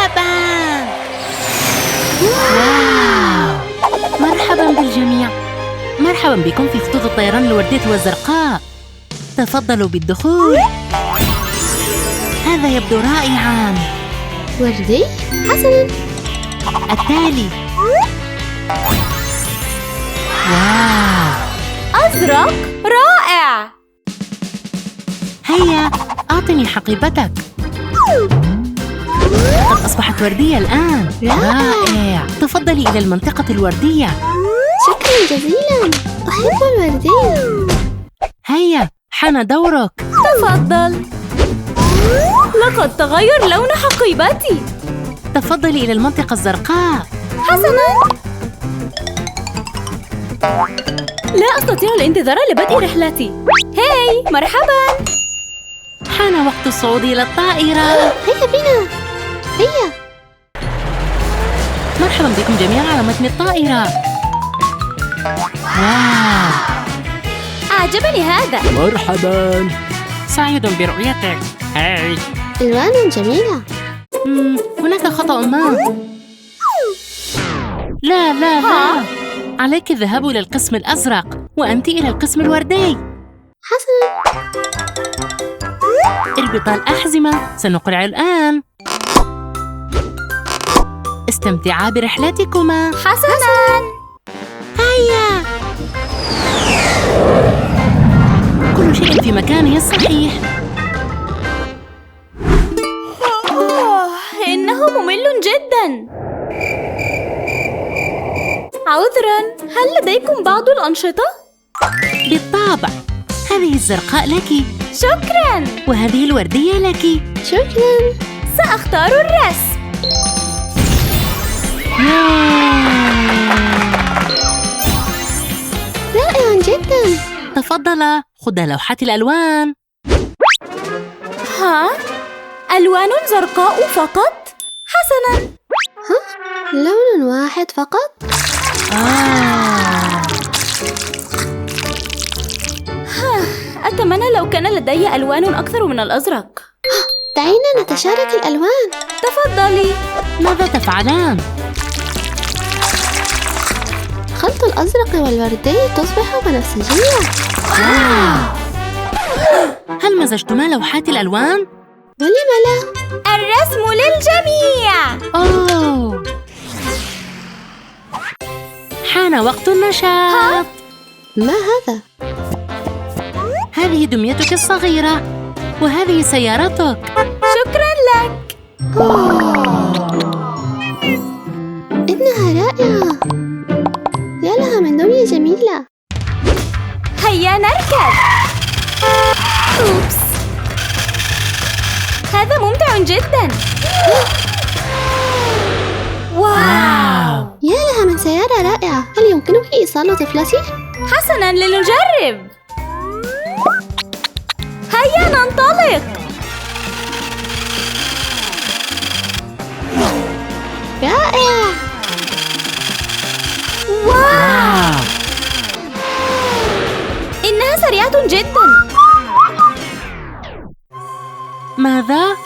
مرحبا. واو. مرحبا بالجميع. مرحبا بكم في خطوط الطيران الوردية والزرقاء. تفضلوا بالدخول. هذا يبدو رائعاً. وردي؟ حسناً. التالي. واو. أزرق؟ رائع. هيا أعطني حقيبتك. قد أصبحت وردية الآن. رائع. تفضلي إلى المنطقة الوردية. شكراً جزيلاً. أحب الوردي. هيا حان دورك. تفضل. لقد تغير لون حقيبتي. تفضلي إلى المنطقة الزرقاء. حسناً. لا أستطيع الانتظار لبدء رحلتي. هاي مرحباً. حان وقت الصعود إلى الطائرة. هيا بنا. هيا. مرحبا بكم جميعا على متن الطائرة. واو. أعجبني هذا. مرحباً. سعيد برؤيتك. هاي. ألوان جميلة. هناك خطأ ما. لا لا لا. عليك الذهاب إلى القسم الأزرق وأنت إلى القسم الوردي. حسناً. اربطا الأحزمة. سنقرع الآن. استمتعا برحلتكما. حسناً. هيا. كل شيء في مكانه الصحيح. إنه ممل جداً. عذراً، هل لديكم بعض الأنشطة؟ بالطبع. هذه الزرقاء لك. شكراً. وهذه الوردية لك. شكراً. سأختار الرسم. رائع جداً. تفضلا خذا لوحة الألوان. ها؟ ألوان زرقاء فقط؟ حسناً. لون واحد فقط؟ أتمنى لو كان لدي ألوان أكثر من الأزرق. دعينا نتشارك الألوان. تفضلي. ماذا تفعلان؟ خلط الأزرق والوردي تصبح بنفسجية. هل مزجتما لوحات الألوان؟ ولم لا؟ الرسم للجميع. أوه. حان وقت النشاط. ما هذا؟ هذه دميتك الصغيرة وهذه سيارتك. شكراً لك. إنها رائعة. يا لها من دمية جميلة. هيا نركب. أوبس. هذا ممتع جداً. واو. يا لها من سيارة رائعة. هل يمكنك إيصال طفلتي؟ حسناً، لنجرب. هيا ننطلق. رائع. واو. إنها سريعة جداً. ماذا؟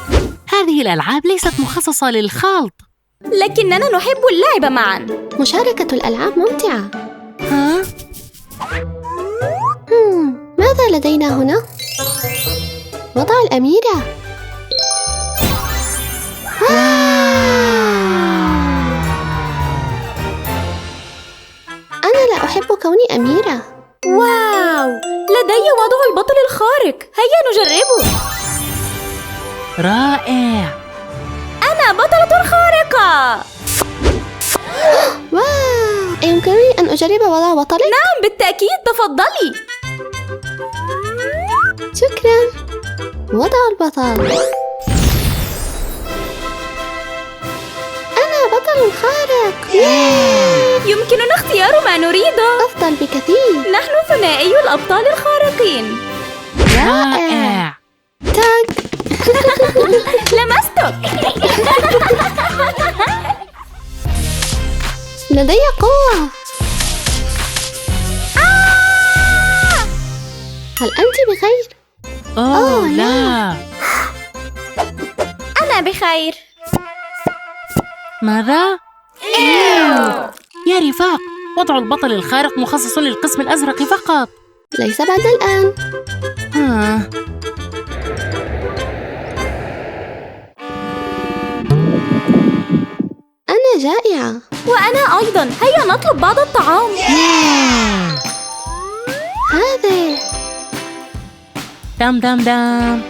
هذه الألعاب ليست مخصصة للخلط. لكننا نحب اللعب معاً. مشاركة الألعاب ممتعة. ها؟ ماذا لدينا هنا؟ وضع الأميرة. أنا لا أحب كوني أميرة. واو. لدي وضع البطل الخارق. هيا نجربه. رائع. أنا بطلة خارقة. واو. أيمكنني أن أجرب وضع بطلك؟ نعم بالتأكيد، تفضلي. شكراً. وضع البطل. أنا بطل خارق. يمكننا اختيار ما نريده. أفضل بكثير. نحن ثنائي الأبطال الخارقين. رائع. تاج. لمستك. لدي قوة. هل أنت بخير؟ أوه لا. أنا بخير. ماذا؟ يا رفاق، وضع البطل الخارق مخصص للقسم الأزرق فقط. ليس بعد الآن. أنا جائعة. وأنا أيضا، هيا نطلب بعض الطعام. هذا دام دام دام،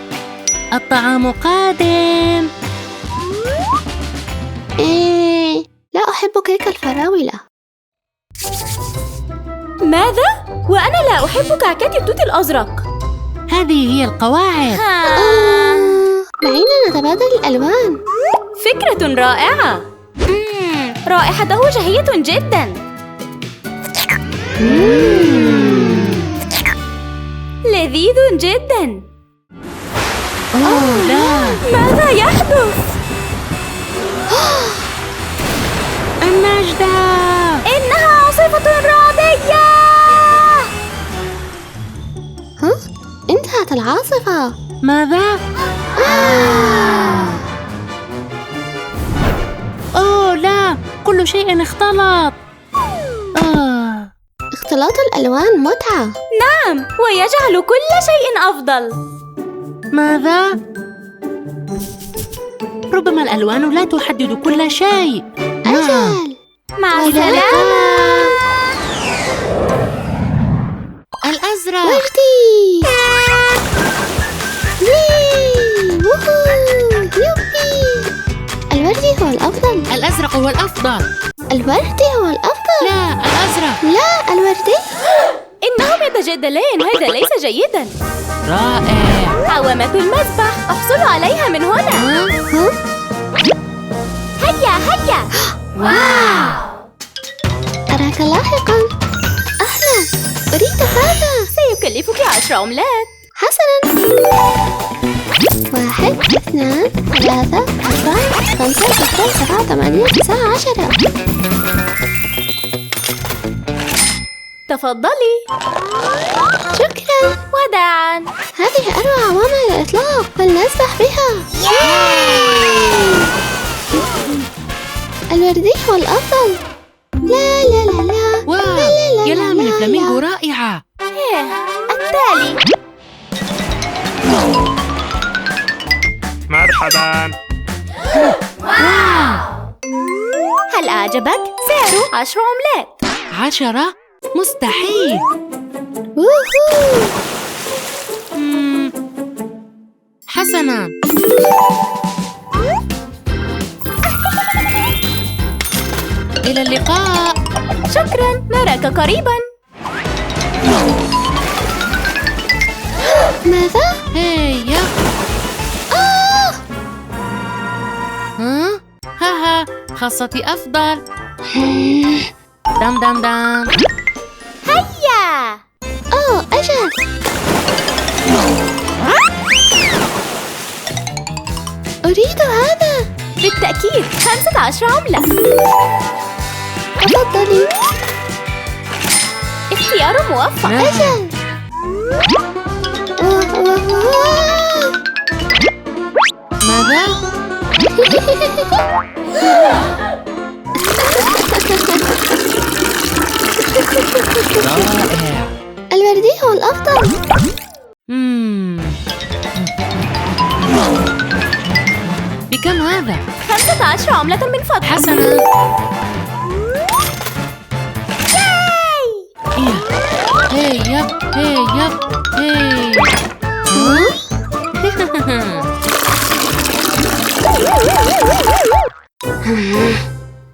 الطعام قادم. لا أحب كيك الفراولة. ماذا؟ وأنا لا أحب كعكات التوت الأزرق. هذه هي القواعد. دعينا نتبادل الألوان. فكرة رائعة. رائحته شهية جدا. لذيذ جدا. لا، ماذا يحدث؟ النجدة. إنها عاصفة رعدية. انتهت العاصفة. ماذا؟ أوه لا، كل شيء اختلط. اختلاط الألوان متعة. نعم، ويجعل كل شيء أفضل. ماذا؟ ربما الألوان لا تحدد كل شيء. أجل. مع السلامة. الأزرق. وردي. يوبي. الوردي هو الأفضل. الأزرق هو الأفضل. الوردي هو الأفضل. لا، الأزرق. لا، الوردي. إنهم يتجادلان، هذا ليس جيدا. رائع. عوامة المذبح، احصلوا عليها من هنا. هيا هيا. واو. أراك لاحقا. أهلا، أريد هذا. سيكلفك 10 عملات. حسنا. 1 2 3 4 5 6 7 8 9 10. تفضلي. شكرا. وداعا. هذه أروع عوامل الإطلاق، فلنسبح بها. الوردي هو الأفضل. لا لا لا لا. واو، يا لها من الفلامينغو رائعة. التالي. مرحبا. هل أعجبك؟ سعره 10 عملات. 10؟ مستحيل. ووهو. حسنا. إلى اللقاء. شكرا، نراك قريبا. ماذا؟ هيا. ها خاصتي أفضل. دم دم دم. هيا. أجل. أريد هذا. بالتأكيد 15 عملة. تفضلي. اختيار موفق. أجل. ماذا؟ رائع. الوردي هو الأفضل. بكم هذا؟ 15 عملة من فضلك. حسنا. هيا هيا هيا.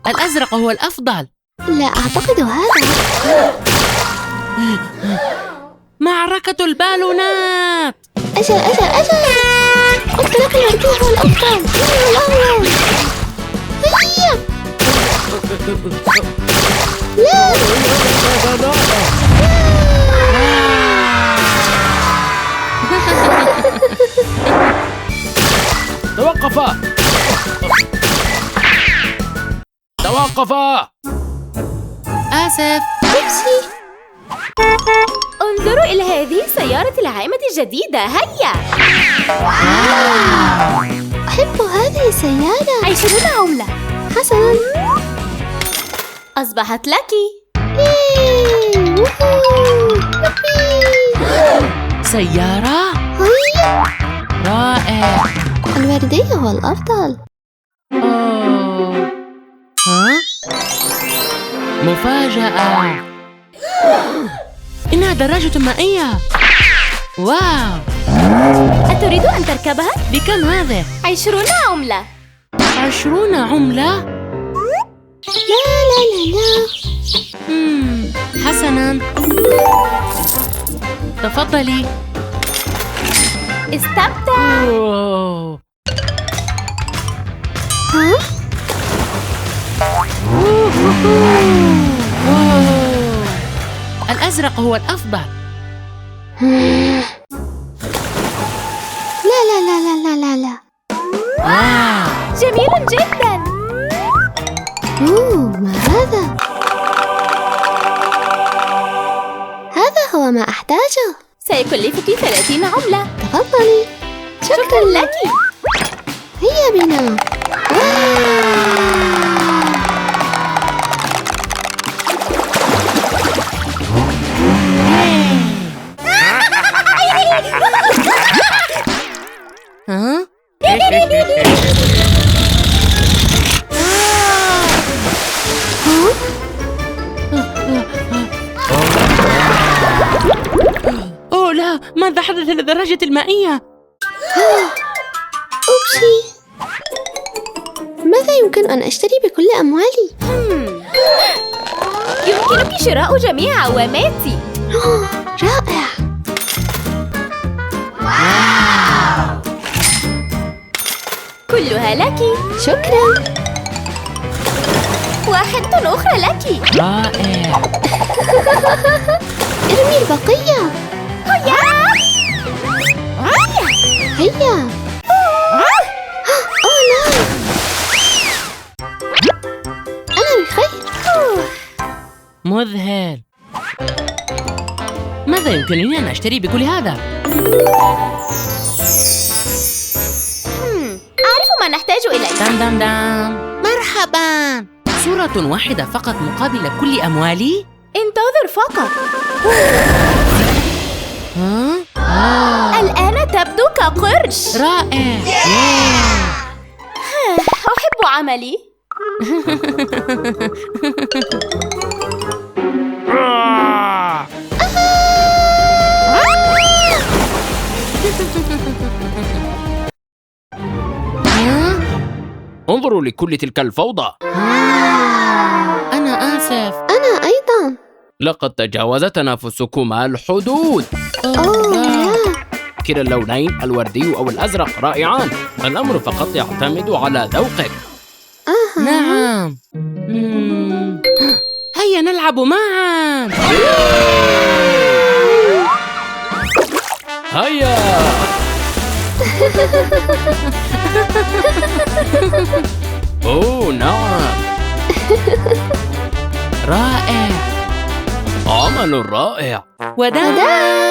الأزرق هو الأفضل. لا أعتقد هذا. معركة البالونات. أجل أجل أجل. قلت لك الوردي هو الأفضل. هيا. لا. توقفا. توقفا. آسف. بيبسي. انظروا إلى هذه سيارة العائمة الجديدة. هيا. أحب هذه السيارة. 20 عملة. حسناً. أصبحت لك. ياي! ووهو! يبي! سيارة؟ هيا! رائع. الوردي هو الأفضل. أوه. ها؟ مفاجأة. إنها دراجة مائية. واو. أتريد أن تركبها؟ بكم هذا؟ 20 عملة. 20 عملة؟ لا لا لا لا. حسناً. تفضلي. استمتع. أوه. ها؟ أوه. الأزرق هو الأفضل. لا لا لا لا لا لا لا. واو. جميل جدا. ما هذا؟ هذا هو ما أحتاجه. سيكلفك 30 عملة. تفضلي. شكرا لك. هيا بنا. ها؟ أوه لا، ماذا حدث للدراجة المائية؟ أوبشي. ماذا يمكن أن أشتري بكل أموالي؟ يمكنك شراء جميع عواماتي. رائع. كلها لك. شكرا. واحدة أخرى لك. رائع. ارمي البقية. هيا. هيا. أوه لا. أنا بخير. مذهل. ماذا يمكنني أن أشتري بكل هذا؟ أعرف ما نحتاج إليه. دام دام دام. مرحبا. صورة واحدة فقط مقابل كل أموالي؟ انتظر فقط. ها؟ الآن تبدو كقرش. رائع. أحب عملي. انظروا لكل تلك الفوضى. أنا آسف. أنا أيضا. لقد تجاوز تنافسكما الحدود. أوه لا. كلا اللونين الوردي أو الأزرق رائعان. الأمر فقط يعتمد على ذوقك. نعم. هيا نلعب معا. هيا. أوه نعم. رائع. عمل رائع. وداع.